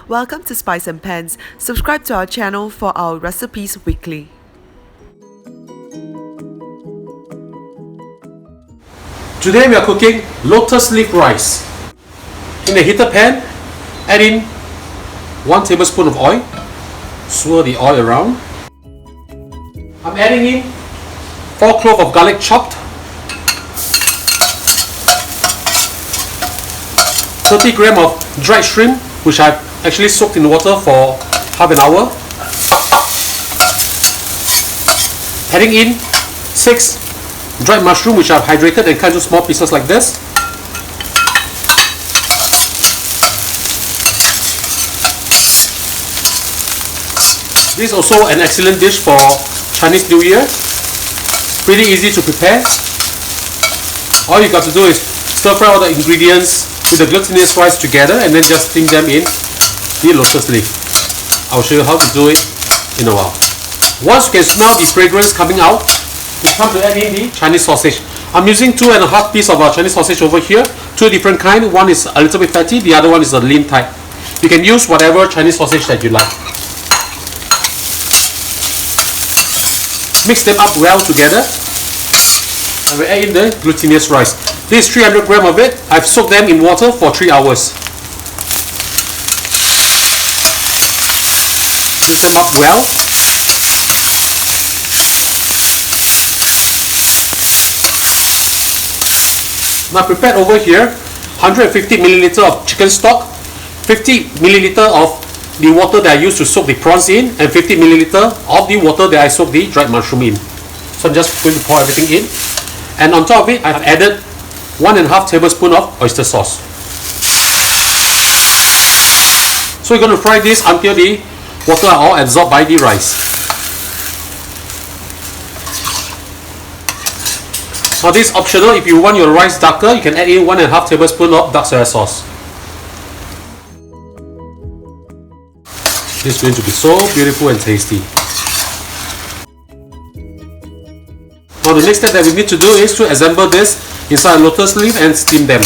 Welcome to Spice and Pans. Subscribe to our channel for our recipes weekly. Today we are cooking Lotus Leaf Rice. In a heated pan, add in 1 tablespoon of oil. Swirl the oil around. I'm adding in 4 cloves of garlic chopped, 30 grams of dried shrimp, which I've actually soaked in water for half an hour. Adding in 6 dried mushroom, which I've hydrated and cut into small pieces like this. This is also an excellent dish for Chinese New Year. Pretty easy to prepare. All you got to do is stir fry all the ingredients with the glutinous rice together and then just steam them in the lotus leaf. I'll show you how to do it in a while. Once you can smell the fragrance coming out, it's time to add in the Chinese sausage. I'm using 2.5 pieces of Chinese sausage over here. 2 different kinds. One is a little bit fatty, the other one is a lean type. You can use whatever Chinese sausage that you like. Mix them up well together. I will add in the glutinous rice. This is 300 grams of it. I've soaked them in water for 3 hours. Mix them up well. Now prepared over here 150 milliliter of chicken stock, 50 milliliter of the water that I used to soak the prawns in, and 50 milliliter of the water that I soaked the dried mushroom in. So I'm just going to pour everything in, and on top of it I've added 1.5 tablespoon of oyster sauce. So we're going to fry this until the water are all absorbed by the rice. Now this is optional. If you want your rice darker, you can add in 1.5 tablespoon of dark soya sauce. This is going to be so beautiful and tasty. Now the next step that we need to do is to assemble this inside a lotus leaf and steam them.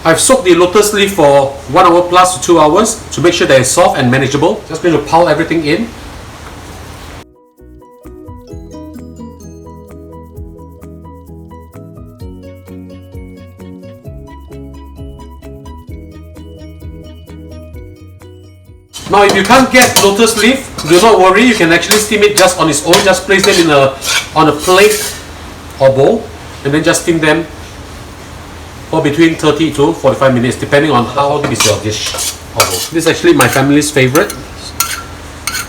I've soaked the lotus leaf for 1 hour plus to 2 hours to make sure that it's soft and manageable. Just going to pile everything in. Now if you can't get lotus leaf, do not worry, you can actually steam it just on its own. Just place them on a plate or bowl and then just steam them for between 30 to 45 minutes depending on how big is your dish or bowl. This is actually my family's favorite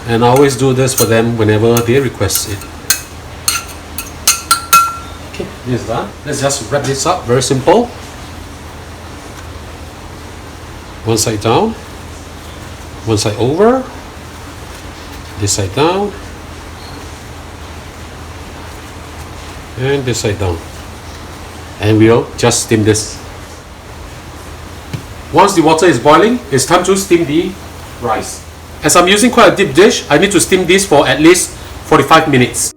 and I always do this for them whenever they request it. Okay, this is done. Let's just wrap this up, very simple. One side down. One side over, this side down, and this side down, and we'll just steam this. Once the water is boiling, it's time to steam the rice. As I'm using quite a deep dish, I need to steam this for at least 45 minutes.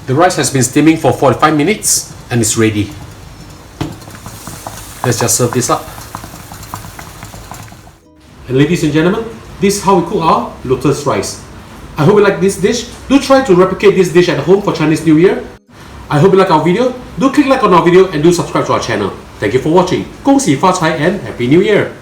The rice has been steaming for 45 minutes and it's ready. Let's just serve this up. And ladies and gentlemen, this is how we cook our lotus rice. I hope you like this dish. Do try to replicate this dish at home for Chinese New Year. I hope you like our video. Do click like on our video and do subscribe to our channel. Thank you for watching. 恭喜发财 and Happy New Year!